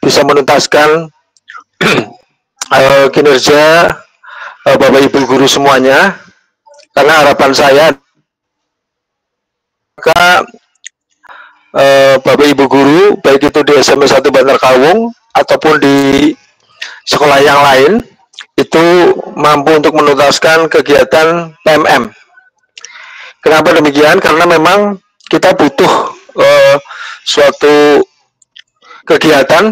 bisa menuntaskan kinerja Bapak Ibu guru semuanya, karena harapan saya maka Bapak Ibu guru baik itu di SMP 1 Bantar Kawung ataupun di sekolah yang lain itu mampu untuk menuntaskan kegiatan PMM. Kenapa demikian? Karena memang kita butuh suatu kegiatan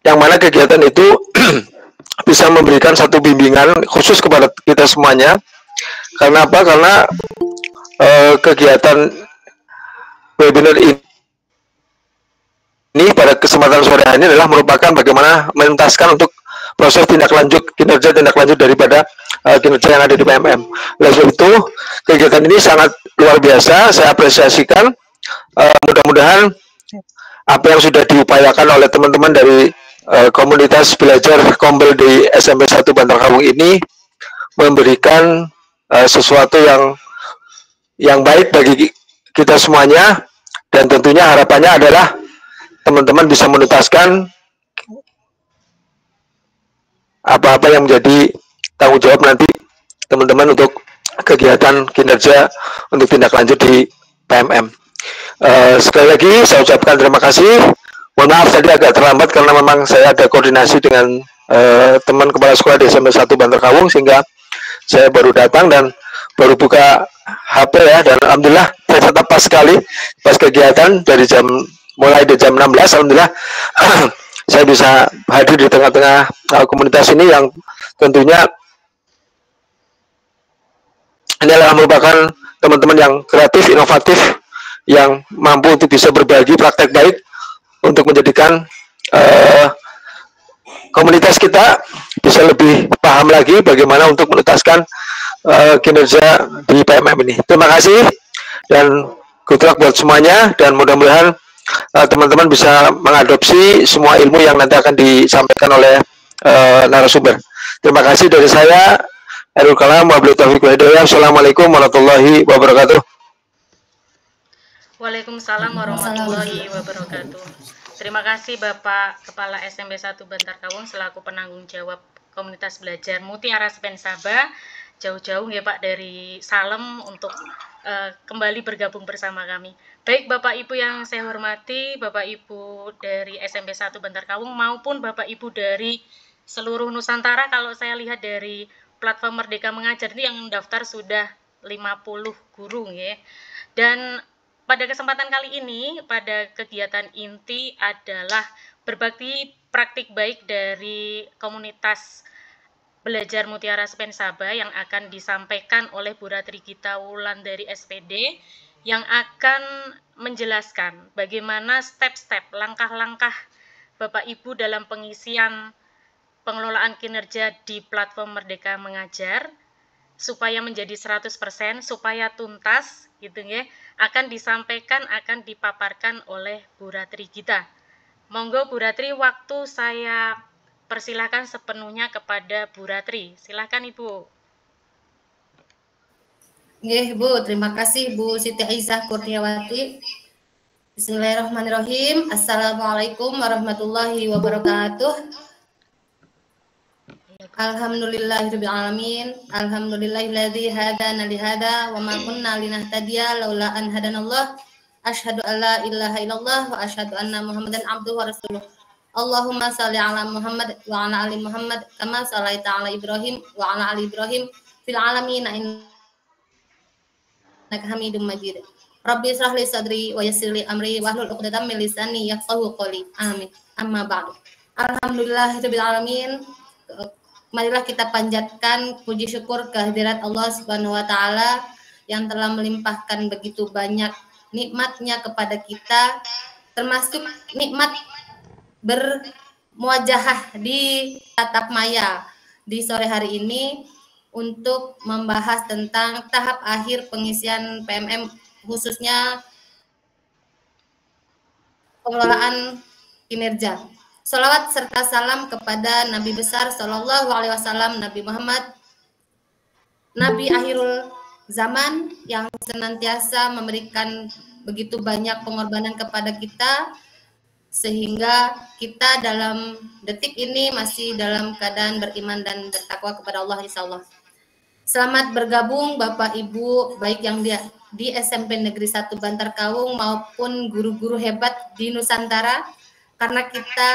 yang mana kegiatan itu bisa memberikan satu bimbingan khusus kepada kita semuanya. Karena apa? Karena kegiatan webinar ini pada kesempatan sore hari ini adalah merupakan bagaimana menuntaskan untuk proses tindak lanjut kinerja tindak lanjut daripada kinerja yang ada di PMM. Oleh sebab itu kegiatan ini sangat luar biasa, saya apresiasikan. Mudah-mudahan apa yang sudah diupayakan oleh teman-teman dari komunitas belajar Kombel di SMP 1 Bantar Kawung ini memberikan sesuatu yang baik bagi kita semuanya, dan tentunya harapannya adalah teman-teman bisa menuntaskan apa-apa yang menjadi tanggung jawab nanti teman-teman untuk kegiatan kinerja untuk tindak lanjut di PMM. Sekali lagi saya ucapkan terima kasih. Mohon maaf tadi agak terlambat karena memang saya ada koordinasi dengan teman kepala sekolah di SMP 1 Bantar Kawung, sehingga saya baru datang dan baru buka HP ya, dan alhamdulillah saya tetap pas sekali pas kegiatan mulai dari jam 16, alhamdulillah saya bisa hadir di tengah-tengah komunitas ini yang tentunya ini adalah merupakan teman-teman yang kreatif, inovatif, yang mampu untuk bisa berbagi praktek baik untuk menjadikan komunitas kita bisa lebih paham lagi bagaimana untuk menuntaskan kinerja di PMM ini. Terima kasih dan good luck buat semuanya, dan mudah-mudahan teman-teman bisa mengadopsi semua ilmu yang nanti akan disampaikan oleh narasumber. Terima kasih dari saya. Akhirul kalam, wabillahi taufiq wal hidayah. Assalamualaikum warahmatullahi wabarakatuh. Waalaikumsalam warahmatullahi wabarakatuh. Terima kasih Bapak Kepala SMP 1 Bantar Kawung selaku penanggung jawab komunitas belajar Mutiara Spensaba. Jauh-jauh ya Pak dari Salem untuk kembali bergabung bersama kami. Baik Bapak Ibu yang saya hormati, Bapak Ibu dari SMP 1 Bantar Kawung maupun Bapak Ibu dari seluruh Nusantara. Kalau saya lihat dari platform Merdeka Mengajar ini yang mendaftar sudah 50 guru ya. Dan pada kesempatan kali ini, pada kegiatan inti adalah berbagi praktik baik dari komunitas belajar Mutiara Spensaba yang akan disampaikan oleh Bu Ratri Gita Wulandari SPD, yang akan menjelaskan bagaimana step-step, langkah-langkah Bapak Ibu dalam pengisian pengelolaan kinerja di platform Merdeka Mengajar supaya menjadi 100%, supaya tuntas gitu ya, akan disampaikan, akan dipaparkan oleh Bu Ratri Gita. Monggo Bu Ratri, waktu saya persilakan sepenuhnya kepada Bu Ratri. Silakan Ibu. Nggih Bu, terima kasih Bu Siti Aisyah Kurniawati. Bismillahirrahmanirrahim. Assalamualaikum warahmatullahi wabarakatuh. Alhamdulillahirabbil alamin. Alhamdulillahilladzi hadana li hada wa ma kunna linahtadiya laula an hadanallah. Asyhadu an la ilaha illallah wa asyhadu anna Muhammadan abduhu wa rasuluh. Allahumma shalli ala Muhammad wa ala ali Muhammad kama shallaita ala Ibrahim wa ala ali Ibrahim fil alamin innaka Hamidum Majid. Rabbi shrah li sadri wa yassir li amri wahlul 'uqdatam min lisani yafqahu qawli. Amin. Amma ba'du. Alhamdulillahirabbil alamin. Marilah kita panjatkan puji syukur kehadirat Allah Subhanahu wa taala yang telah melimpahkan begitu banyak nikmatnya kepada kita, termasuk nikmat bermuajahah di tatap maya di sore hari ini untuk membahas tentang tahap akhir pengisian PMM, khususnya pengelolaan kinerja. Salawat serta salam kepada Nabi besar Sallallahu Alaihi Wasallam, Nabi Muhammad, Nabi akhirul zaman yang senantiasa memberikan begitu banyak pengorbanan kepada kita, sehingga kita dalam detik ini masih dalam keadaan beriman dan bertakwa kepada Allah insyaallah. Selamat bergabung Bapak Ibu baik yang di SMP Negeri 1 Bantar Kawung maupun guru-guru hebat di Nusantara, karena kita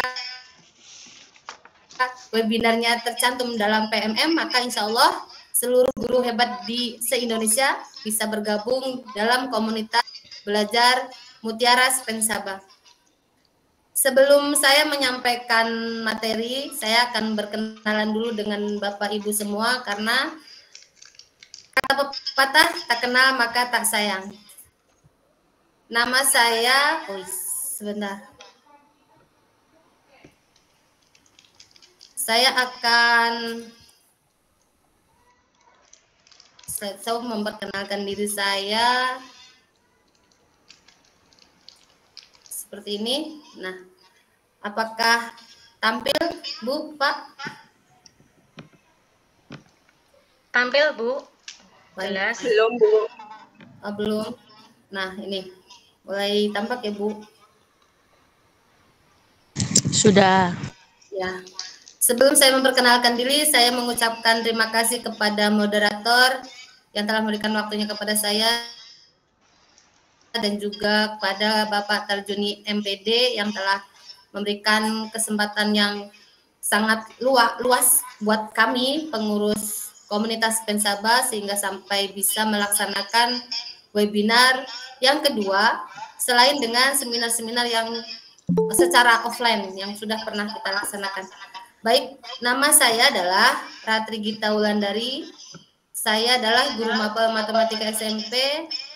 webinarnya tercantum dalam PMM, maka insya Allah seluruh guru hebat di se-Indonesia bisa bergabung dalam komunitas belajar Mutiara SPEN Sabah. Sebelum saya menyampaikan materi, saya akan berkenalan dulu dengan Bapak Ibu semua, karena kata pepatah tak kenal maka tak sayang. Nama saya, sebentar. Saya akan memperkenalkan diri saya seperti ini. Nah, apakah tampil, Bu, Pak? Tampil, Bu. Jelas. Belum, Bu. Oh, belum. Nah, ini mulai tampak ya, Bu. Sudah. Ya. Sebelum saya memperkenalkan diri, saya mengucapkan terima kasih kepada moderator yang telah memberikan waktunya kepada saya dan juga kepada Bapak Tarjuni MPD yang telah memberikan kesempatan yang sangat luas buat kami pengurus komunitas SPEN Sabah sehingga sampai bisa melaksanakan webinar yang kedua selain dengan seminar-seminar yang secara offline yang sudah pernah kita laksanakan. Baik, nama saya adalah Ratri Gita Wulandari. Saya adalah guru mapel matematika SMP.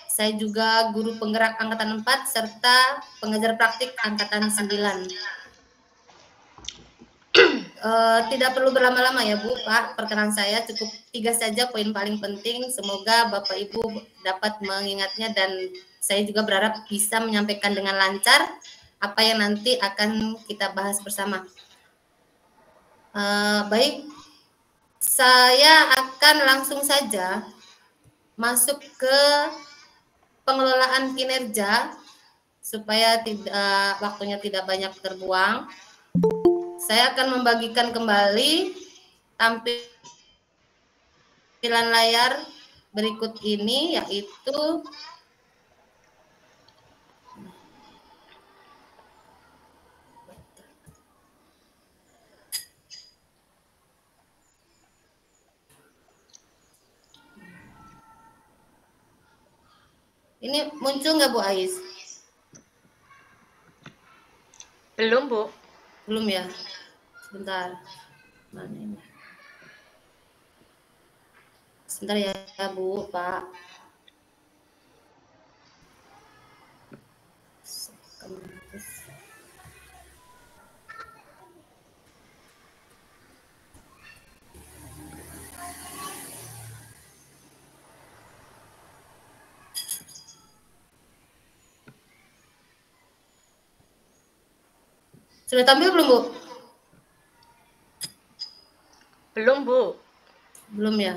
Saya juga guru penggerak angkatan 4 serta pengajar praktik angkatan 9. Tidak perlu berlama-lama ya Bu, Pak. Perkenalan saya cukup 3 saja poin paling penting. Semoga Bapak Ibu dapat mengingatnya dan saya juga berharap bisa menyampaikan dengan lancar apa yang nanti akan kita bahas bersama. Baik, saya akan langsung saja masuk ke pengelolaan kinerja supaya waktunya tidak banyak terbuang. Saya akan membagikan kembali tampilan layar berikut ini, yaitu ini muncul nggak Bu Ais? Belum, Bu. Belum ya? Sebentar. Mana ini? Sebentar ya Bu, Pak. Sudah tampil belum, Bu? Belum, Bu. Belum ya?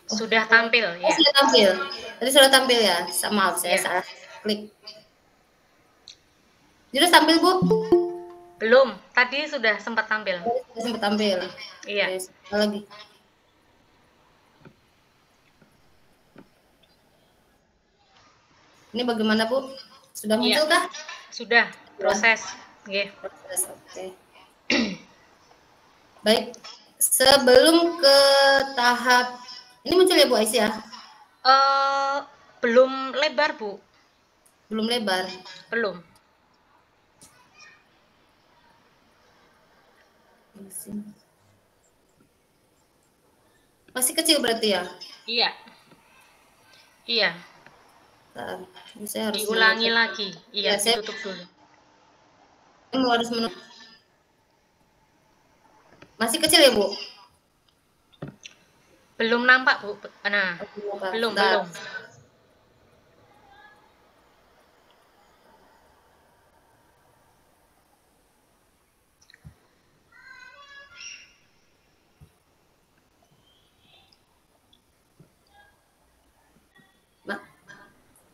Sudah tampil ya. Sudah tampil. Tadi sudah tampil ya. Maaf saya salah klik. Sudah tampil Bu? Belum. Tadi sudah sempat tampil. Sudah sempat tampil. Iya. Oke, lagi. Ini bagaimana Bu? Sudah muncul kah? Sudah. Proses. Oke. Proses. Oke. Baik. Sebelum ke tahap ini muncul ya Bu Ais ya? Belum lebar, Bu. Belum lebar. Belum. Masih kecil berarti ya? Iya. Iya. Saya harus diulangi lagi. Iya, ya, saya tutup dulu. Harus menunggu. Masih kecil ya Bu? Belum nampak, Bu. Nah, belum.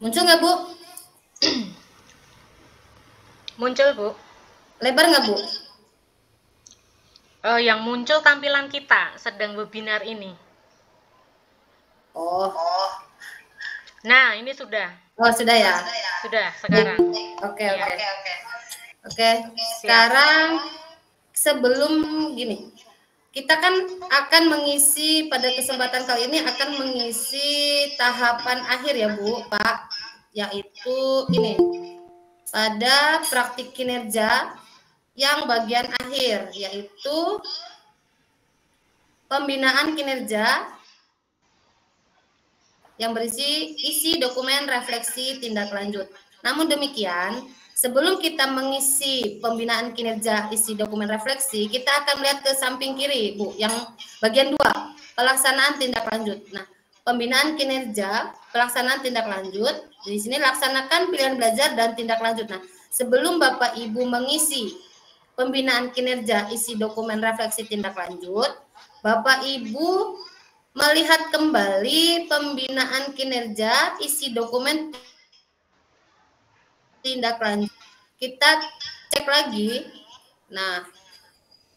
Muncul nggak, Bu? Muncul, Bu. Lebar nggak, Bu? Yang muncul tampilan kita sedang webinar ini. Oh. Nah, ini sudah. Oh, sudah ya? Sudah, sekarang. Oke. Sekarang sebelum gini, kita kan akan mengisi pada kesempatan kali ini akan mengisi tahapan akhir ya, Bu, Pak, yaitu ini pada praktik kinerja yang bagian akhir, yaitu pembinaan kinerja yang berisi isi dokumen refleksi tindak lanjut. Namun demikian, sebelum kita mengisi pembinaan kinerja isi dokumen refleksi, kita akan melihat ke samping kiri, Bu, yang bagian 2, pelaksanaan tindak lanjut. Nah, pembinaan kinerja, pelaksanaan tindak lanjut, di sini laksanakan pilihan belajar dan tindak lanjut. Nah, sebelum Bapak Ibu mengisi pembinaan kinerja isi dokumen refleksi tindak lanjut, Bapak Ibu melihat kembali pembinaan kinerja isi dokumen tindak lanjut. Kita cek lagi. Nah,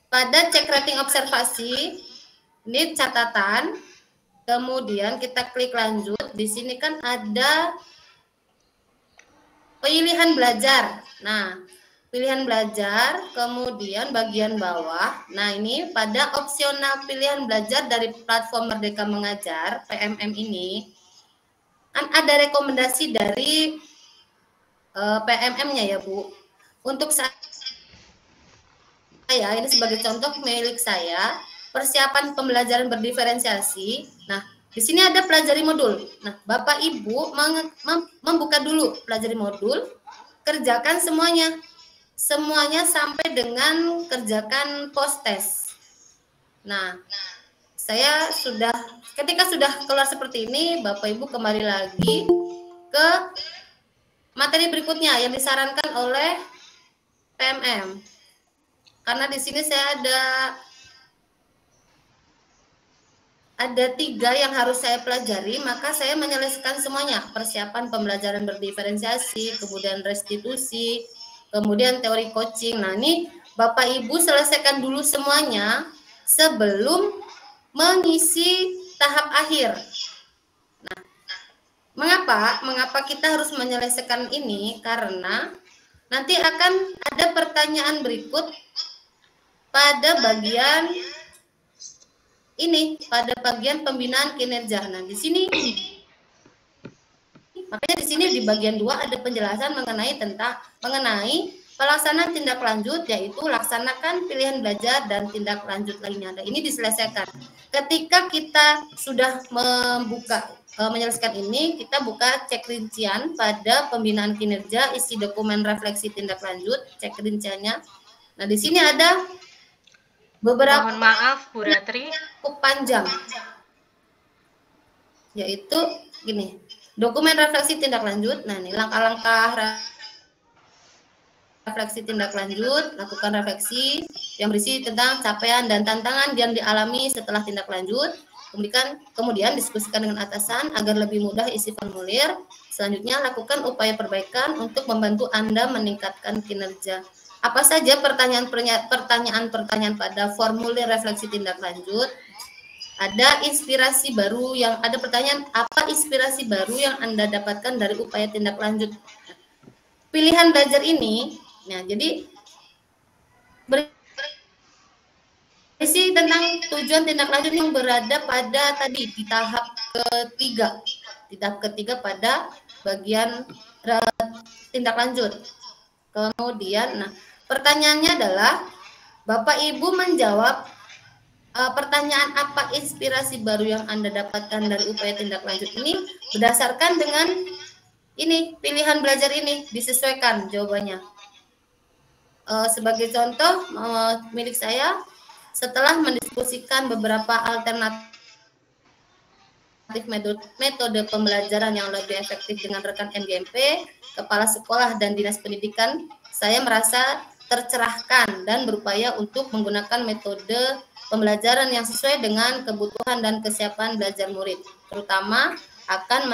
pada cek rating observasi, ini catatan, kemudian kita klik lanjut. Di sini kan ada pilihan belajar. Nah, pilihan belajar, kemudian bagian bawah. Nah, ini pada opsional pilihan belajar dari platform Merdeka Mengajar, PMM ini, ada rekomendasi dari PMM-nya ya, Bu. Untuk saya, ini sebagai contoh milik saya, persiapan pembelajaran berdiferensiasi. Nah, di sini ada pelajari modul. Nah, Bapak Ibu membuka dulu pelajari modul, kerjakan semuanya. Semuanya sampai dengan kerjakan post test. Nah, saya ketika sudah keluar seperti ini, Bapak Ibu kembali lagi ke materi berikutnya yang disarankan oleh PMM. Karena di sini saya ada 3 yang harus saya pelajari, maka saya menyelesaikan semuanya. Persiapan pembelajaran berdiferensiasi, kemudian restitusi, kemudian teori coaching. Nah, ini Bapak Ibu selesaikan dulu semuanya sebelum mengisi tahap akhir. Nah, mengapa kita harus menyelesaikan ini? Karena nanti akan ada pertanyaan berikut pada bagian ini, pada bagian pembinaan kinerja. Nah, di sini makanya di sini di bagian 2 ada penjelasan mengenai pelaksanaan tindak lanjut, yaitu laksanakan pilihan belajar dan tindak lanjut lainnya. Nah, ini diselesaikan. Ketika kita sudah menyelesaikan ini, kita buka cek rincian pada pembinaan kinerja isi dokumen refleksi tindak lanjut, cek rinciannya. Nah, di sini ada beberapa, mohon maaf Bu Ratri, cukup panjang, yaitu gini, dokumen refleksi tindak lanjut. Nah, ini langkah-langkah refleksi tindak lanjut, lakukan refleksi yang berisi tentang capaian dan tantangan yang dialami setelah tindak lanjut. Kemudian diskusikan dengan atasan agar lebih mudah isi formulir. Selanjutnya, lakukan upaya perbaikan untuk membantu Anda meningkatkan kinerja. Apa saja pertanyaan-pertanyaan pada formulir refleksi tindak lanjut? Ada inspirasi baru ada pertanyaan, apa inspirasi baru yang Anda dapatkan dari upaya tindak lanjut? Pilihan belajar ini, nah, jadi berisi tentang tujuan tindak lanjut yang berada pada tadi di tahap ketiga. Di tahap ketiga pada bagian tindak lanjut. Kemudian, nah, pertanyaannya adalah Bapak Ibu menjawab pertanyaan apa inspirasi baru yang Anda dapatkan dari upaya tindak lanjut ini berdasarkan dengan ini, pilihan belajar ini disesuaikan jawabannya. Sebagai contoh, milik saya, setelah mendiskusikan beberapa alternatif alternatif metode pembelajaran yang lebih efektif dengan rekan NGMP, kepala sekolah dan dinas pendidikan, saya merasa tercerahkan dan berupaya untuk menggunakan metode pembelajaran yang sesuai dengan kebutuhan dan kesiapan belajar murid, terutama akan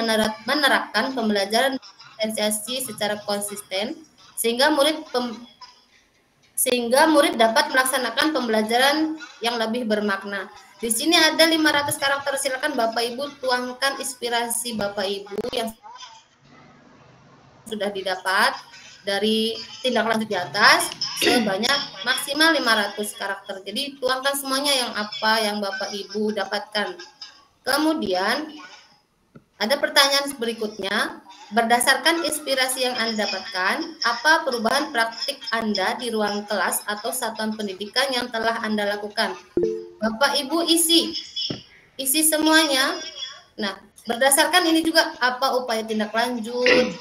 menerapkan pembelajaran diferensiasi secara konsisten sehingga murid dapat melaksanakan pembelajaran yang lebih bermakna. Di sini ada 500 karakter, silakan Bapak Ibu tuangkan inspirasi Bapak Ibu yang sudah didapat dari tindak lanjut di atas sebanyak maksimal 500 karakter. Jadi tuangkan semuanya yang apa yang Bapak Ibu dapatkan. Kemudian ada pertanyaan berikutnya, berdasarkan inspirasi yang Anda dapatkan, apa perubahan praktik Anda di ruang kelas atau satuan pendidikan yang telah Anda lakukan? Bapak Ibu isi semuanya. Nah, berdasarkan ini juga apa upaya tindak lanjut,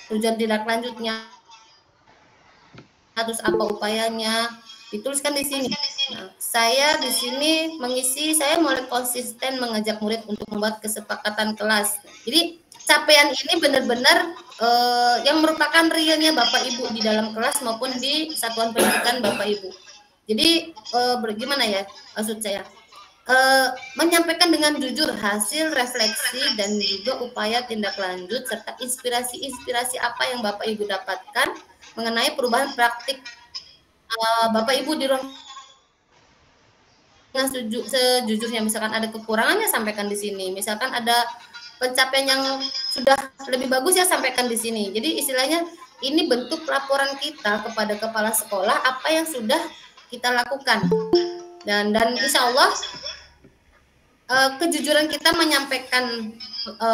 tujuan tindak lanjutnya, terus apa upayanya, dituliskan di sini. Nah, saya di sini mengisi, saya mulai konsisten mengajak murid untuk membuat kesepakatan kelas. Jadi capaian ini benar-benar yang merupakan realnya Bapak Ibu di dalam kelas maupun di satuan pendidikan Bapak Ibu. Jadi bagaimana ya maksud saya? Menyampaikan dengan jujur hasil refleksi dan juga upaya tindak lanjut serta inspirasi apa yang Bapak Ibu dapatkan mengenai perubahan praktik Bapak Ibu di ruang sejujurnya. Misalkan ada kekurangannya sampaikan di sini, misalkan ada pencapaian yang sudah lebih bagus ya sampaikan di sini. Jadi istilahnya ini bentuk laporan kita kepada kepala sekolah apa yang sudah kita lakukan, dan insya Allah kejujuran kita menyampaikan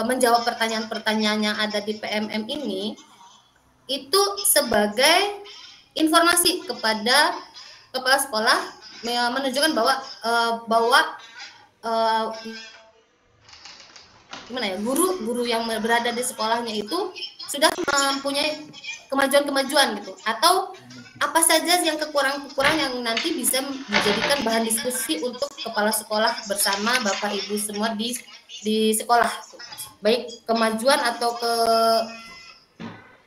menjawab pertanyaan-pertanyaan yang ada di PMM ini itu sebagai informasi kepada kepala sekolah menunjukkan bahwa gimana ya, guru yang berada di sekolahnya itu sudah mempunyai kemajuan gitu, atau apa saja yang kekurangan yang nanti bisa dijadikan bahan diskusi untuk kepala sekolah bersama Bapak Ibu semua di sekolah, baik kemajuan atau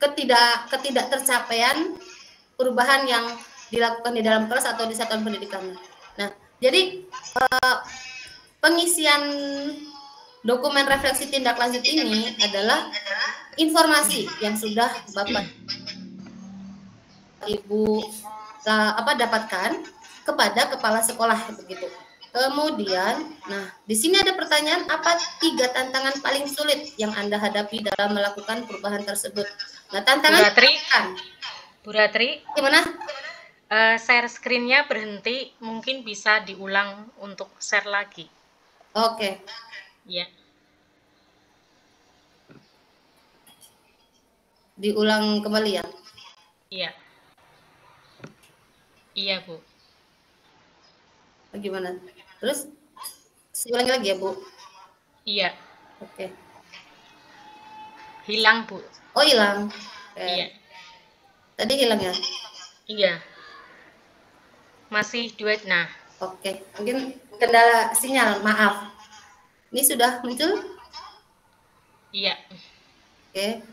ketidak tercapaian perubahan yang dilakukan di dalam kelas atau di satuan pendidikan. Nah, jadi pengisian dokumen refleksi tindak lanjut ini adalah informasi yang sudah Bapak Ibu dapatkan kepada kepala sekolah begitu. Kemudian, nah di sini ada pertanyaan, apa 3 tantangan paling sulit yang Anda hadapi dalam melakukan perubahan tersebut? Nah, tantangan Bu Ratri, gimana? Share screen-nya berhenti, mungkin bisa diulang untuk share lagi. Oke. Ya. Diulang kembali ya? Iya. Iya, Bu. Bagaimana? Terus ulangi lagi ya, Bu? Iya. Oke. Hilang, Bu. Oh, hilang. Oke. Iya. Tadi hilang ya? Iya. Masih duet, nah. Oke. Mungkin kendala sinyal, maaf. Ini sudah muncul? Iya. Oke.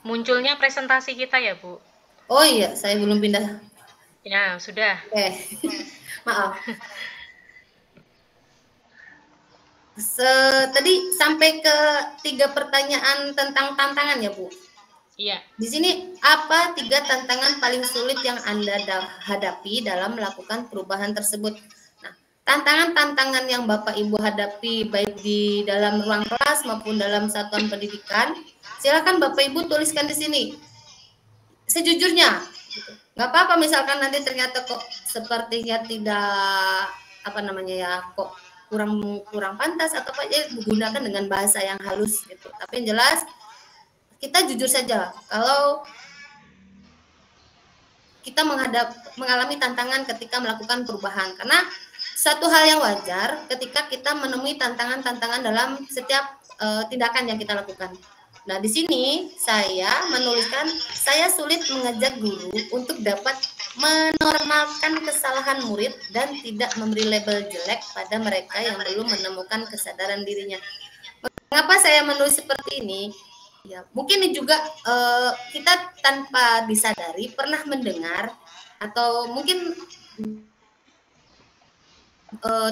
Munculnya presentasi kita ya, Bu? Oh iya, saya belum pindah. Ya, sudah. Oke. Maaf. Tadi sampai ke 3 pertanyaan tentang tantangan ya, Bu? Iya. Di sini apa 3 tantangan paling sulit yang Anda hadapi dalam melakukan perubahan tersebut? Nah, tantangan-tantangan yang Bapak Ibu hadapi baik di dalam ruang kelas maupun dalam satuan pendidikan, silakan Bapak Ibu tuliskan di sini. Sejujurnya, gitu. Nggak apa-apa misalkan nanti ternyata kok sepertinya tidak kok kurang pantas atau apa ya, gunakan dengan bahasa yang halus gitu. Tapi yang jelas kita jujur saja kalau kita mengalami tantangan ketika melakukan perubahan, karena satu hal yang wajar ketika kita menemui tantangan-tantangan dalam setiap tindakan yang kita lakukan. Nah, di sini saya menuliskan, saya sulit mengajak guru untuk dapat menormalkan kesalahan murid dan tidak memberi label jelek pada mereka yang belum menemukan kesadaran dirinya. Mengapa saya menulis seperti ini? Ya, mungkin juga kita tanpa disadari pernah mendengar atau mungkin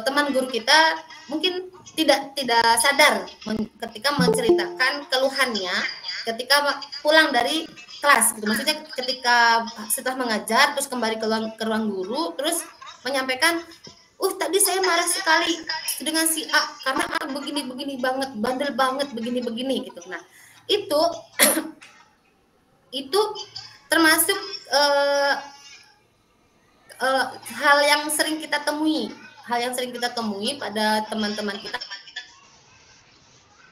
teman guru kita mungkin tidak sadar ketika menceritakan keluhannya ketika pulang dari kelas gitu. Maksudnya ketika setelah mengajar terus kembali ke ruang guru terus menyampaikan, tadi saya marah sekali dengan si A karena A begini banget, bandel banget begini gitu. Nah, itu itu termasuk hal yang sering kita temui pada teman-teman kita,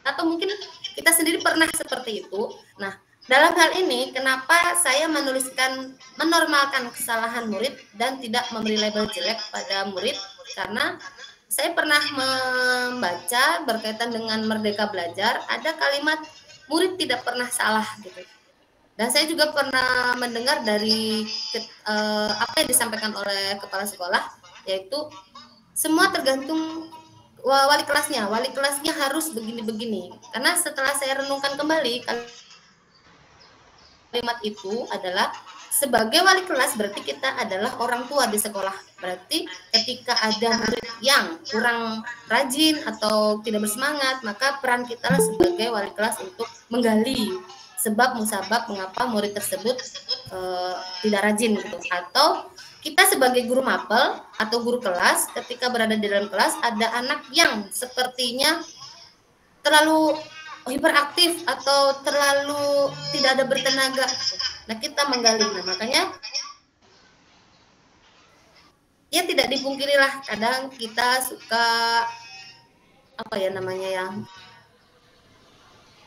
atau mungkin kita sendiri pernah seperti itu. Nah, dalam hal ini kenapa saya menuliskan menormalkan kesalahan murid dan tidak memberi label jelek pada murid, karena saya pernah membaca berkaitan dengan Merdeka Belajar ada kalimat murid tidak pernah salah gitu. Dan saya juga pernah mendengar dari apa yang disampaikan oleh kepala sekolah, yaitu semua tergantung wali kelasnya. Wali kelasnya harus begini-begini. Karena setelah saya renungkan kembali, kalimat itu adalah sebagai wali kelas berarti kita adalah orang tua di sekolah. Berarti ketika ada murid yang kurang rajin atau tidak bersemangat, maka peran kita sebagai wali kelas untuk menggali sebab musabab mengapa murid tersebut tidak rajin gitu. Atau kita sebagai guru mapel atau guru kelas ketika berada di dalam kelas ada anak yang sepertinya terlalu hiperaktif atau terlalu tidak ada bertenaga. Nah, kita menggali. Nah, makanya ya tidak dipungkiri lah kadang kita suka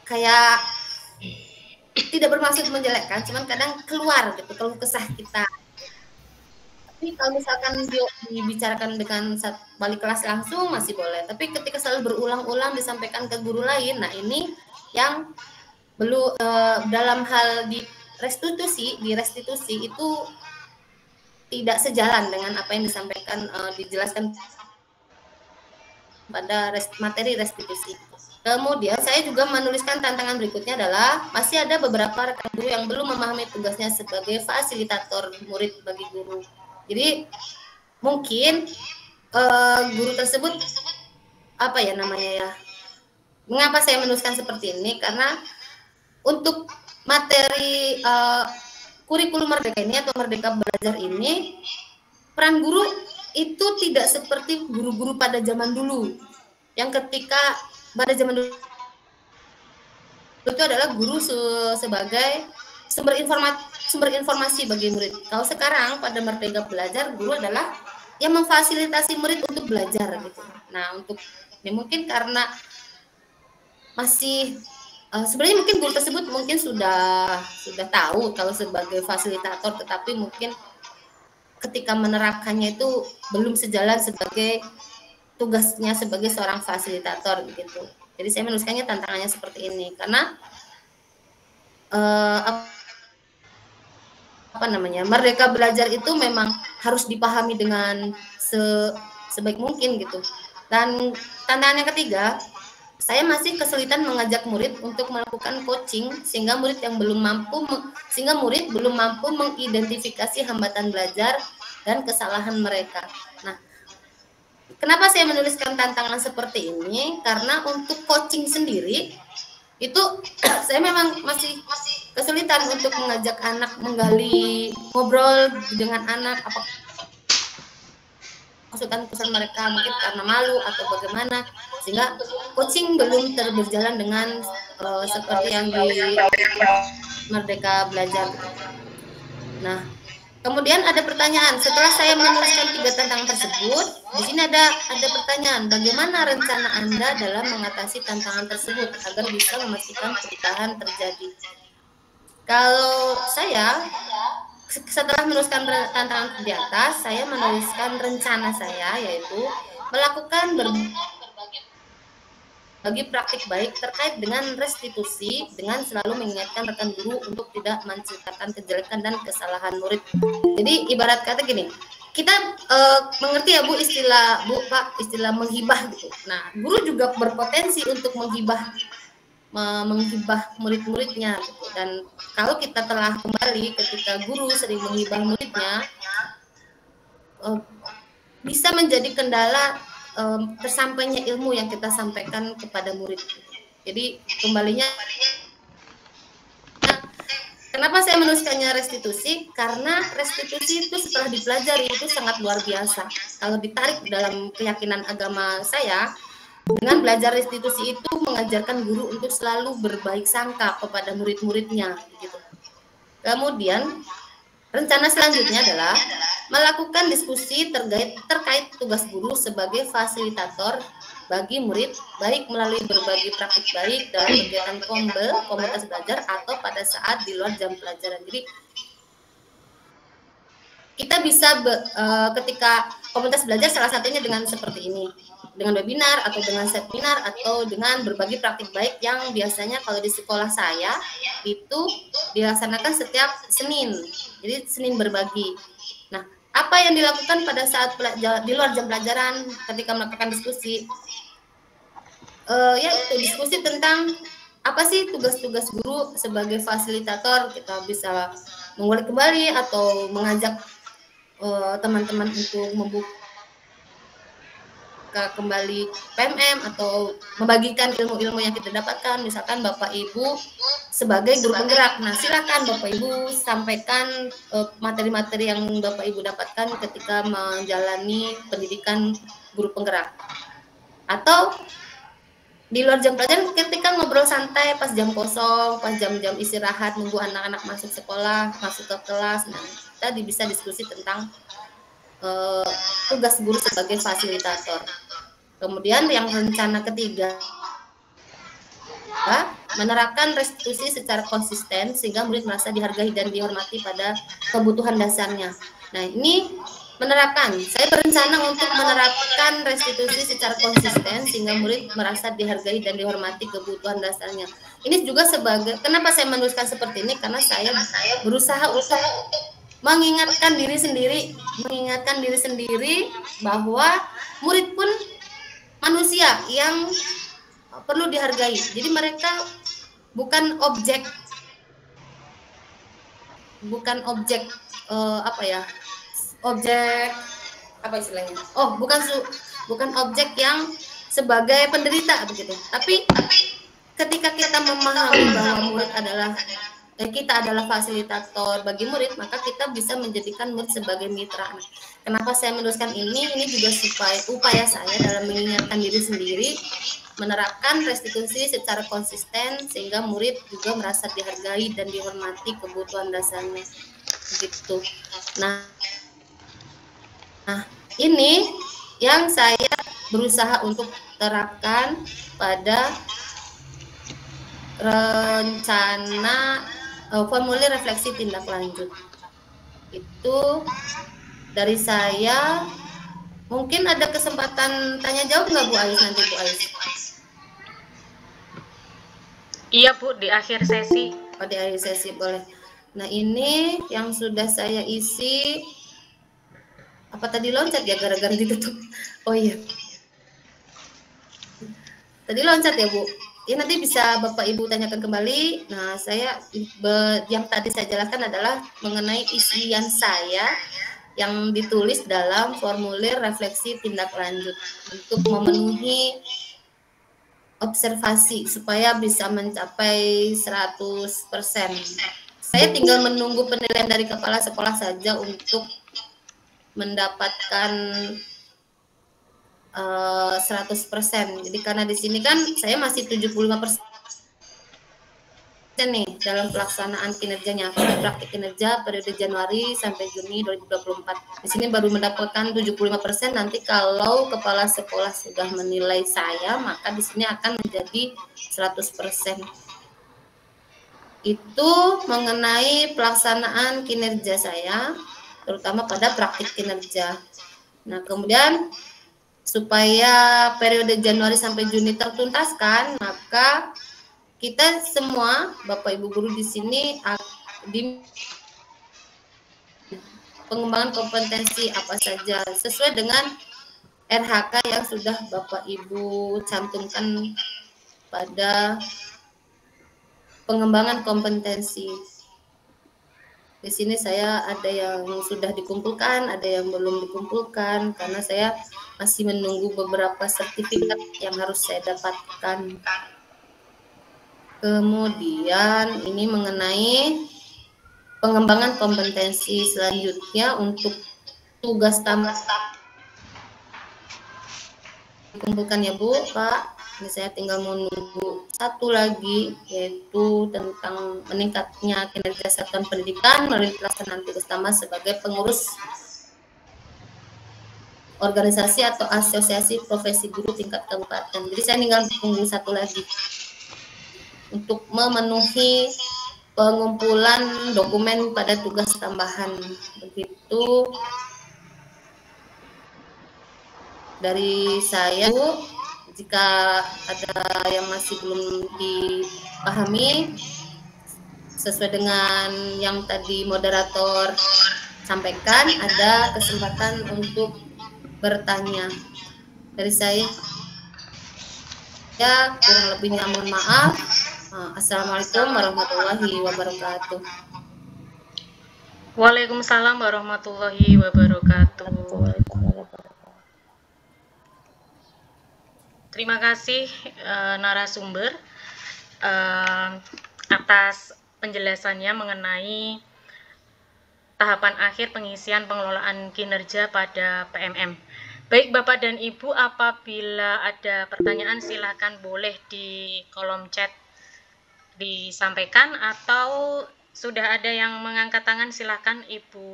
kayak tidak bermaksud menjelekkan, cuman kadang keluar gitu keluh kesah kita. Tapi kalau misalkan dibicarakan dengan wali kelas langsung masih boleh. Tapi ketika selalu berulang-ulang disampaikan ke guru lain, nah ini yang belum dalam hal restitusi itu tidak sejalan dengan apa yang disampaikan dijelaskan pada materi restitusi. Kemudian saya juga menuliskan tantangan berikutnya adalah masih ada beberapa rekan guru yang belum memahami tugasnya sebagai fasilitator murid bagi guru. Jadi mungkin guru tersebut mengapa saya menuliskan seperti ini, karena untuk materi kurikulum Merdeka ini atau Merdeka Belajar ini, peran guru itu tidak seperti guru-guru pada zaman dulu yang ketika pada zaman dulu itu adalah guru sebagai sumber informasi bagi murid. Kalau sekarang pada Merdeka Belajar, guru adalah yang memfasilitasi murid untuk belajar gitu. Nah, untuk ini mungkin karena masih sebenarnya mungkin guru tersebut mungkin sudah tahu kalau sebagai fasilitator, tetapi mungkin ketika menerapkannya itu belum sejalan sebagai tugasnya sebagai seorang fasilitator gitu. Jadi saya menuliskannya tantangannya seperti ini karena Merdeka Belajar itu memang harus dipahami dengan sebaik mungkin gitu. Dan tantangan yang ketiga, saya masih kesulitan mengajak murid untuk melakukan coaching sehingga murid belum mampu mengidentifikasi hambatan belajar dan kesalahan mereka. Nah, kenapa saya menuliskan tantangan seperti ini? Karena untuk coaching sendiri itu saya memang masih kesulitan untuk mengajak anak menggali, ngobrol dengan anak apa kesulitan mereka, mungkin karena malu atau bagaimana, sehingga coaching belum berjalan dengan seperti yang di Merdeka Belajar. Nah, kemudian ada pertanyaan. Setelah saya menuliskan 3 tantangan tersebut, di sini ada pertanyaan. Bagaimana rencana Anda dalam mengatasi tantangan tersebut agar bisa memastikan perubahan terjadi? Kalau saya setelah menuliskan tantangan di atas, saya menuliskan rencana saya, yaitu melakukan bagi praktik baik terkait dengan restitusi dengan selalu mengingatkan rekan guru untuk tidak menceritakan kejelekan dan kesalahan murid. Jadi ibarat kata gini, kita mengerti ya Bu istilah Bu Pak istilah menghibah gitu. Nah, guru juga berpotensi untuk menghibah murid-muridnya gitu. Dan kalau kita telah kembali ketika guru sering menghibah muridnya bisa menjadi kendala tersampainya ilmu yang kita sampaikan kepada murid. Jadi kembalinya kenapa saya menuliskannya restitusi? Karena restitusi itu setelah dipelajari itu sangat luar biasa. Kalau ditarik dalam keyakinan agama saya, dengan belajar restitusi itu mengajarkan guru untuk selalu berbaik sangka kepada murid-muridnya gitu. Kemudian rencana selanjutnya adalah melakukan diskusi terkait tugas guru sebagai fasilitator bagi murid, baik melalui berbagi praktik baik dalam kegiatan komunitas belajar, atau pada saat di luar jam pelajaran. Jadi kita bisa ketika komunitas belajar salah satunya dengan seperti ini, dengan webinar atau dengan seminar atau dengan berbagi praktik baik yang biasanya kalau di sekolah saya itu dilaksanakan setiap Senin. Jadi Senin berbagi. Nah, apa yang dilakukan pada saat di luar jam pelajaran ketika melakukan diskusi? Yaitu diskusi tentang apa sih tugas-tugas guru sebagai fasilitator. Kita bisa mengulik kembali atau mengajak teman-teman untuk membuka kembali PMM atau membagikan ilmu-ilmu yang kita dapatkan. Misalkan Bapak Ibu sebagai guru penggerak, nah silakan Bapak Ibu sampaikan materi-materi yang Bapak Ibu dapatkan ketika menjalani pendidikan guru penggerak. Atau di luar jam pelajaran ketika ngobrol santai pas jam kosong, pas jam-jam istirahat nunggu anak-anak masuk sekolah, masuk ke kelas, nah kita bisa diskusi tentang tugas guru sebagai fasilitator. Kemudian yang rencana ketiga, menerapkan restitusi secara konsisten sehingga murid merasa dihargai dan dihormati pada kebutuhan dasarnya. Nah, ini menerapkan. Saya berencana untuk menerapkan restitusi secara konsisten sehingga murid merasa dihargai dan dihormati kebutuhan dasarnya. Ini juga sebagai, kenapa saya menuliskan seperti ini? Karena saya berusaha untuk mengingatkan diri sendiri bahwa murid pun manusia yang perlu dihargai. Jadi mereka bukan objek objek apa istilahnya? Bukan objek yang sebagai penderita begitu. Tapi ketika kita memahami bahwa murid adalah kita adalah fasilitator bagi murid, maka kita bisa menjadikan murid sebagai mitra. Kenapa saya menuliskan ini? Ini juga supaya upaya saya dalam mengingatkan diri sendiri, menerapkan restitusi secara konsisten sehingga murid juga merasa dihargai dan dihormati kebutuhan dasarnya. Begitu. Nah, ini yang saya berusaha untuk terapkan pada rencana formulir refleksi tindak lanjut. Itu dari saya. Mungkin ada kesempatan tanya jawab nggak Bu Ais nanti Bu Ais? Iya Bu, di akhir sesi. Oh, di akhir sesi boleh. Nah, ini yang sudah saya isi. Apa tadi loncat ya gara-gara ditutup? Oh iya. Tadi loncat ya Bu. Ya nanti bisa Bapak Ibu tanyakan kembali. Nah, saya yang tadi saya jelaskan adalah mengenai isian saya yang ditulis dalam formulir refleksi tindak lanjut untuk memenuhi observasi supaya bisa mencapai 100%. Saya tinggal menunggu penilaian dari kepala sekolah saja untuk mendapatkan 100%. Jadi karena di sini kan saya masih 75% nih dalam pelaksanaan kinerjanya, praktik kinerja periode Januari sampai Juni 2024. Di sini baru mendapatkan 75%. Nanti kalau kepala sekolah sudah menilai saya, maka di sini akan menjadi 100%. Itu mengenai pelaksanaan kinerja saya, terutama pada praktik kinerja. Nah, kemudian supaya periode Januari sampai Juni tertuntaskan, maka kita semua Bapak Ibu guru di sini di pengembangan kompetensi apa saja sesuai dengan RHK yang sudah Bapak Ibu cantumkan pada pengembangan kompetensi. Di sini saya ada yang sudah dikumpulkan, ada yang belum dikumpulkan karena saya masih menunggu beberapa sertifikat yang harus saya dapatkan. Kemudian ini mengenai pengembangan kompetensi selanjutnya untuk tugas tambah dikumpulkan ya Bu, Pak. Ini saya tinggal menunggu satu lagi, yaitu tentang meningkatnya kinerja satuan pendidikan melalui pelaksanaan tugas tambah sebagai pengurus organisasi atau asosiasi profesi guru tingkat kabupaten. Jadi saya tinggal tunggu satu lagi untuk memenuhi pengumpulan dokumen pada tugas tambahan. Begitu dari saya, Bu. Jika ada yang masih belum dipahami sesuai dengan yang tadi moderator sampaikan, ada kesempatan untuk bertanya. Dari saya ya kurang lebihnya mohon maaf. Assalamualaikum warahmatullahi wabarakatuh. Waalaikumsalam warahmatullahi wabarakatuh. Terima kasih narasumber atas penjelasannya mengenai tahapan akhir pengisian pengelolaan kinerja pada PMM. Baik Bapak dan Ibu, apabila ada pertanyaan silakan boleh di kolom chat disampaikan, atau sudah ada yang mengangkat tangan, silakan Ibu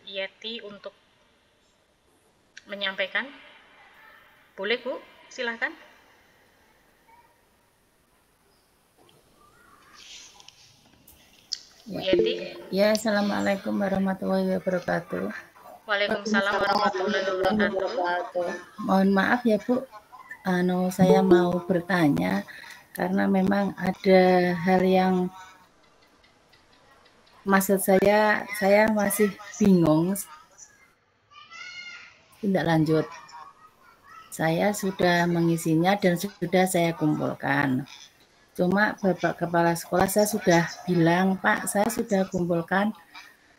Yeti untuk menyampaikan. Boleh Bu, silakan. Bu Yeti. Ya, assalamualaikum warahmatullahi wabarakatuh. Waalaikumsalam warahmatullahi wabarakatuh. Mohon maaf ya Bu, saya mau bertanya karena memang ada hal yang maksud saya masih bingung tindak lanjut. Saya sudah mengisinya dan sudah saya kumpulkan. Cuma Bapak Kepala Sekolah saya sudah bilang, Pak, saya sudah kumpulkan,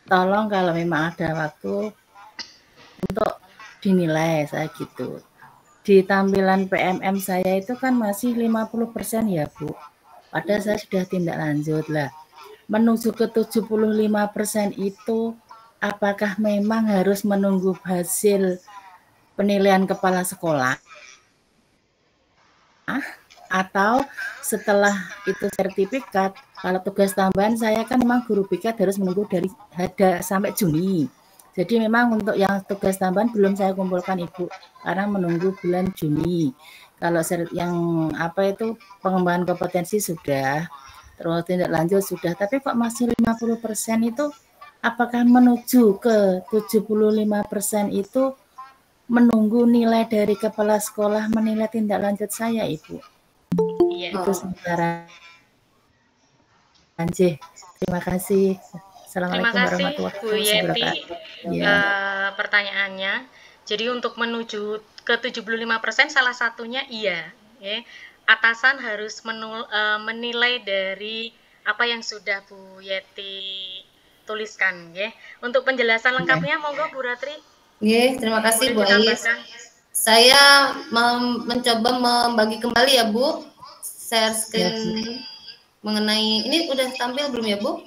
tolong kalau memang ada waktu untuk dinilai, saya gitu. Di tampilan PMM saya itu kan masih 50% ya Bu. Padahal saya sudah tindak lanjut lah. Menuju ke 75% itu apakah memang harus menunggu hasil penilaian kepala sekolah? Atau setelah itu sertifikat, kalau tugas tambahan saya kan memang guru piket harus menunggu dari ada sampai Juni. Jadi memang untuk yang tugas tambahan belum saya kumpulkan Ibu, karena menunggu bulan Juni. Kalau yang pengembangan kompetensi sudah, terus tindak lanjut sudah, tapi kok masih 50% itu apakah menuju ke 75% itu menunggu nilai dari kepala sekolah menilai tindak lanjut saya Ibu? Iya. Itu sementara. Anjir, terima kasih. Assalamualaikum warahmatullahi wabarakatuh. Terima kasih Bu Yeti pertanyaannya. Jadi untuk menuju ke 75% salah satunya iya, ya. Atasan harus menilai dari apa yang sudah Bu Yeti tuliskan, ya. Untuk penjelasan lengkapnya monggo Bu Ratri. Terima kasih Bu Ais. Saya mencoba membagi kembali ya Bu, share screen mengenai ini udah tampil belum ya Bu?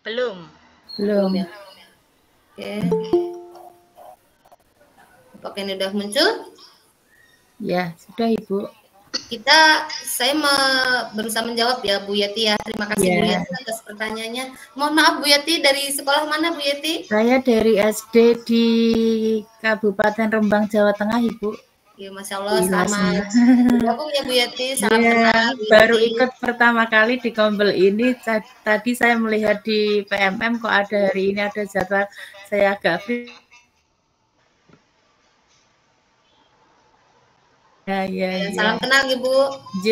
Belum ya. Oke. Apakah ini udah muncul? Ya, sudah Ibu. Saya berusaha menjawab ya Bu Yeti ya. Terima kasih Bu Yeti atas pertanyaannya. Mohon maaf Bu Yeti, dari sekolah mana Bu Yeti? Saya dari SD di Kabupaten Rembang, Jawa Tengah Ibu. Ya, Masya Allah, selamat bergabung ya Bu Yeti. Salam kenal. Baru ikut pertama kali di Kombel ini. Tadi saya melihat di PMM kok ada hari ini ada jadwal. Saya agak Ya. Salam kenal Ibu. J,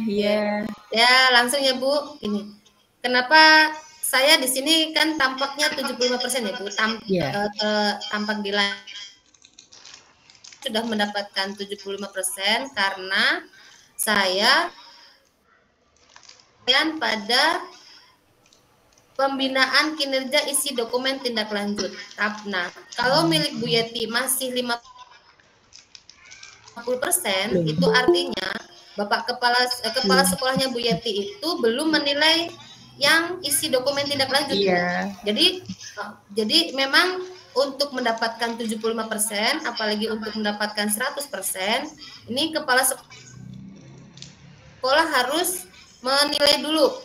ya. Ya, langsung ya Bu. Ini. Kenapa saya di sini kan tampaknya 75% ya Bu. Tampak di line sudah mendapatkan 75% karena saya pada pembinaan kinerja isi dokumen tindak lanjut. Nah, kalau milik Bu Yeti masih 50%, itu artinya Bapak kepala sekolahnya Bu Yeti itu belum menilai yang isi dokumen tindak lanjut. Iya. Jadi memang untuk mendapatkan 75%, apalagi untuk mendapatkan 100%, ini kepala sekolah harus menilai dulu,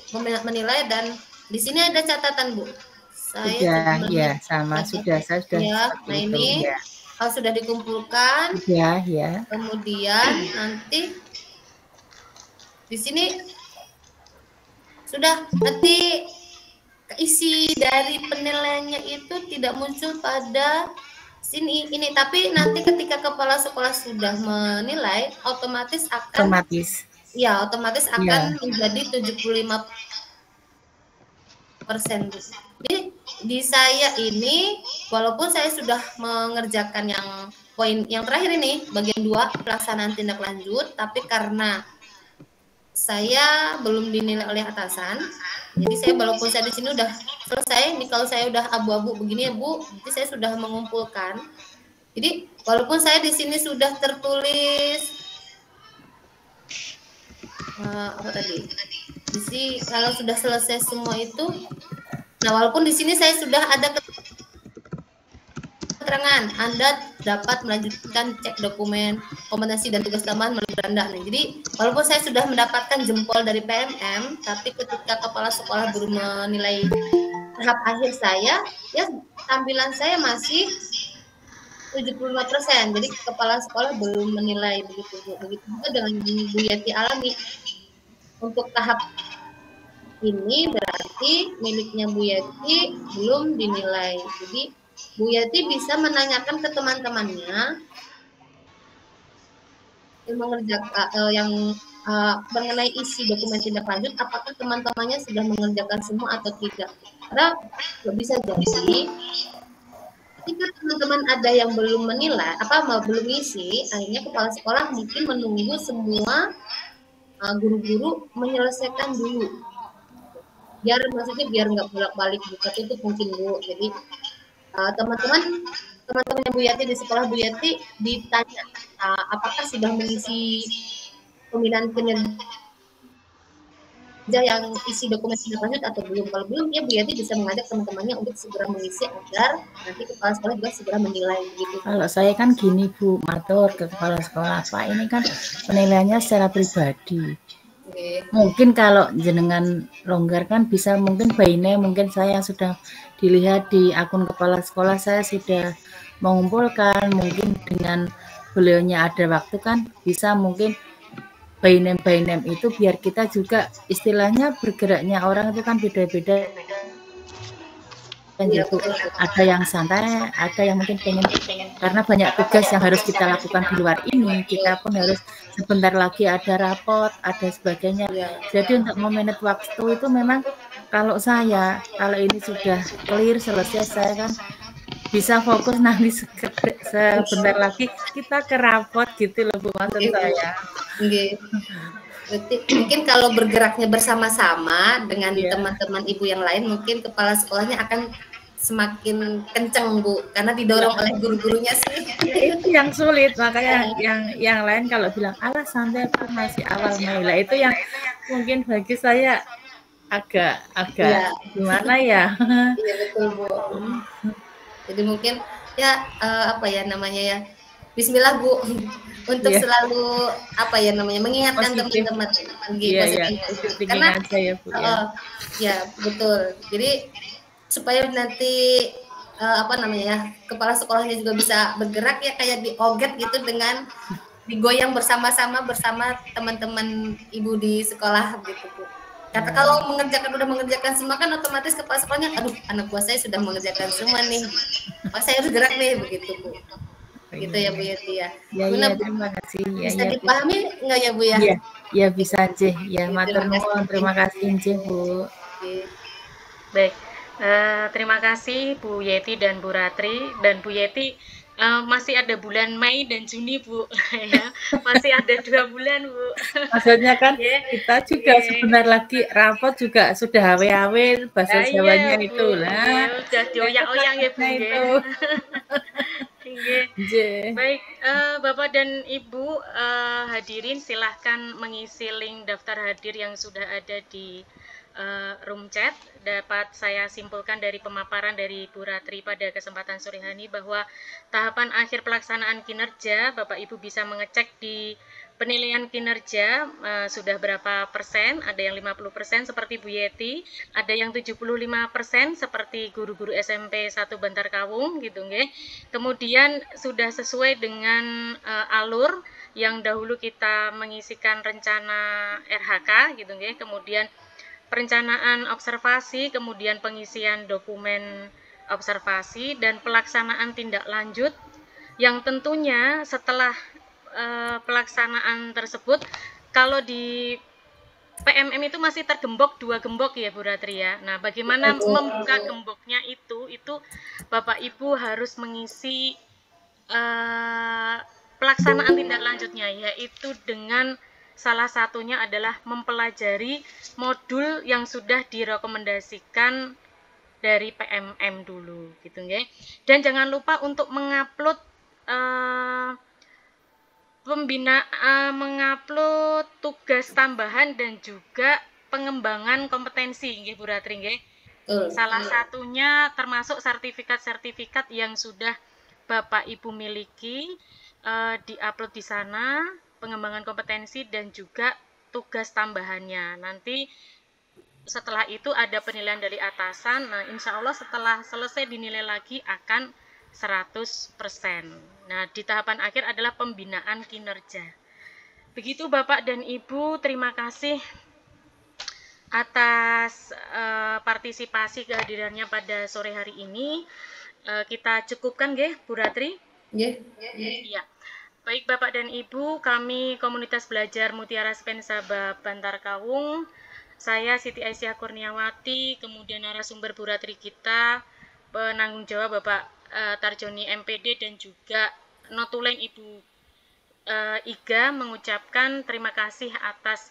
dan di sini ada catatan Bu. Saya sudah. Ya, nah ini kalau sudah dikumpulkan, ya. Kemudian nanti di sini sudah nanti isi dari penilaiannya itu tidak muncul pada sini ini, tapi nanti ketika kepala sekolah sudah menilai otomatis akan menjadi 75%. Jadi di saya ini walaupun saya sudah mengerjakan yang poin yang terakhir ini bagian 2 pelaksanaan tindak lanjut, tapi karena saya belum dinilai oleh atasan, jadi saya walaupun saya di sini udah selesai nih, kalau saya udah abu-abu begini ya Bu, jadi saya sudah mengumpulkan. Jadi walaupun saya di sini sudah tertulis kalau sudah selesai semua itu, nah walaupun di sini saya sudah ada keterangan Anda dapat melanjutkan cek dokumen kompetensi dan tugas tambahan melalui beranda. Nah, jadi walaupun saya sudah mendapatkan jempol dari PMM, tapi ketika kepala sekolah baru menilai tahap akhir saya, ya tampilan saya masih 75%. Jadi kepala sekolah belum menilai begitu juga dengan Bu Yeti alami. Untuk tahap ini berarti miliknya Bu Yeti belum dinilai. Jadi Bu Yeti bisa menanyakan ke teman-temannya yang mengerjakan mengenai isi dokumen tindak lanjut, apakah teman-temannya sudah mengerjakan semua atau tidak. Karena bisa jadi ketika teman-teman ada yang belum menilai, belum isi, akhirnya kepala sekolah mungkin menunggu semua guru-guru menyelesaikan dulu. Biar nggak bolak-balik buka tutup mungkin Bu. Jadi teman-teman Bu Yati di sekolah Bu Yati ditanya apakah sudah mengisi pembinaan kinerja yang isi dokumen tindak lanjut atau belum. Kalau belum, ya Bu Yati bisa mengajak teman-temannya untuk segera mengisi agar nanti kepala sekolah juga segera menilai gitu. Kalau saya kan gini Bu, matur ke kepala sekolah, Pak ini kan penilaiannya secara pribadi. Mungkin kalau jenengan longgarkan bisa mungkin by name, mungkin saya sudah dilihat di akun kepala sekolah, saya sudah mengumpulkan, mungkin dengan beliaunya ada waktu kan bisa mungkin by name itu biar kita juga istilahnya bergeraknya orang itu kan beda-beda. Dan gitu, ada yang santai, ada yang mungkin pengen karena banyak tugas yang harus kita lakukan di luar ini, kita pun harus sebentar lagi ada rapot, ada sebagainya. Jadi untuk memanage waktu itu memang kalau ini sudah clear selesai, saya kan bisa fokus nanti sebentar lagi kita ke rapot gitu loh Bu, maksud saya. Berarti mungkin kalau bergeraknya bersama-sama dengan teman-teman ibu yang lain, mungkin kepala sekolahnya akan semakin kenceng Bu, karena didorong oleh guru-gurunya sih. Itu yang sulit, makanya yang lain kalau bilang alah santai aku masih awal Mei lah, itu yang mungkin bagi saya agak gimana ya. Iya betul Bu. Jadi mungkin Bismillah Bu, untuk selalu mengingatkan teman-teman positif. Karena betul. Jadi supaya nanti kepala sekolahnya juga bisa bergerak ya, kayak dioget gitu dengan digoyang bersama-sama bersama teman-teman ibu di sekolah gitu Bu. Kata kalau udah mengerjakan semua kan otomatis kepala sekolahnya, aduh anak buah saya sudah mengerjakan semua nih, saya harus gerak nih begitu Bu. Gitu ya Bu Yeti ya. Ya, Guna, ya, terima kasih. Ya, bisa ya, dipahami enggak ya Bu ya? Iya, ya bisa Cih. Ya, Oke, matur nuwun. Terima kasih Cih, Bu. Oke. Baik, terima kasih Bu Yeti dan Bu Ratri. Dan Bu Yeti, masih ada bulan Mei dan Juni Bu, ya masih ada 2 bulan Bu. Maksudnya kan Yeah, kita juga yeah. sebentar lagi rapot juga sudah awe-awe bahasa Jawanya Iya Bu, itu lah. udah dioyak-oyak ya Bu itu. Nggih. Baik, Bapak dan Ibu hadirin, silahkan mengisi link daftar hadir yang sudah ada di room chat. Dapat saya simpulkan dari pemaparan dari Bu Ratri pada kesempatan sore hari bahwa tahapan akhir pelaksanaan kinerja, Bapak Ibu bisa mengecek di penilaian kinerja sudah berapa persen, ada yang 50% seperti Bu Yeti, ada yang 75% seperti guru-guru SMP 1 Bantar Kawung gitu nggih. Kemudian sudah sesuai dengan alur yang dahulu kita mengisikan rencana RHK gitu nggih, kemudian perencanaan observasi, kemudian pengisian dokumen observasi dan pelaksanaan tindak lanjut yang tentunya setelah pelaksanaan tersebut, kalau di PMM itu masih tergembok 2 gembok ya Bu Ratri ya. Nah, bagaimana membuka gemboknya itu Bapak Ibu harus mengisi pelaksanaan tindak lanjutnya, yaitu dengan salah satunya adalah mempelajari modul yang sudah direkomendasikan dari PMM dulu gitu nggih. Dan jangan lupa untuk mengupload mengupload tugas tambahan dan juga pengembangan kompetensi nggih Bu Ratri nggih. Salah satunya termasuk sertifikat-sertifikat yang sudah Bapak Ibu miliki, diupload di sana, pengembangan kompetensi dan juga tugas tambahannya. Nanti setelah itu ada penilaian dari atasan. Nah, insya Allah setelah selesai dinilai lagi akan 100%. Nah, di tahapan akhir adalah pembinaan kinerja. Begitu Bapak dan Ibu, terima kasih atas partisipasi kehadirannya pada sore hari ini. Kita cukupkan nggih, Bu Ratri? Nggih. Iya. Baik Bapak dan Ibu, kami komunitas belajar Mutiara Spensaba Bantar Kawung, saya Siti Aisyah Kurniawati, kemudian narasumber Bu Ratri kita, penanggung jawab Bapak Tarjoni MPD dan juga Notuleng Ibu Iga mengucapkan terima kasih atas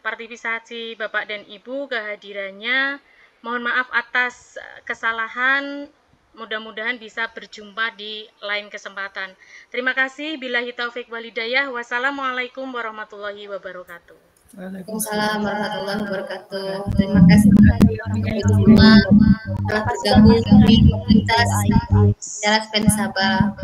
partisipasi Bapak dan Ibu, kehadirannya. Mohon maaf atas kesalahan. Mudah-mudahan bisa berjumpa di lain kesempatan. Terima kasih. Billahi taufik walhidayah. Wassalamualaikum warahmatullahi wabarakatuh. Waalaikumsalam warahmatullahi wabarakatuh. Terima kasih semua telah bergabung di komunitas Mutiara Spensaba.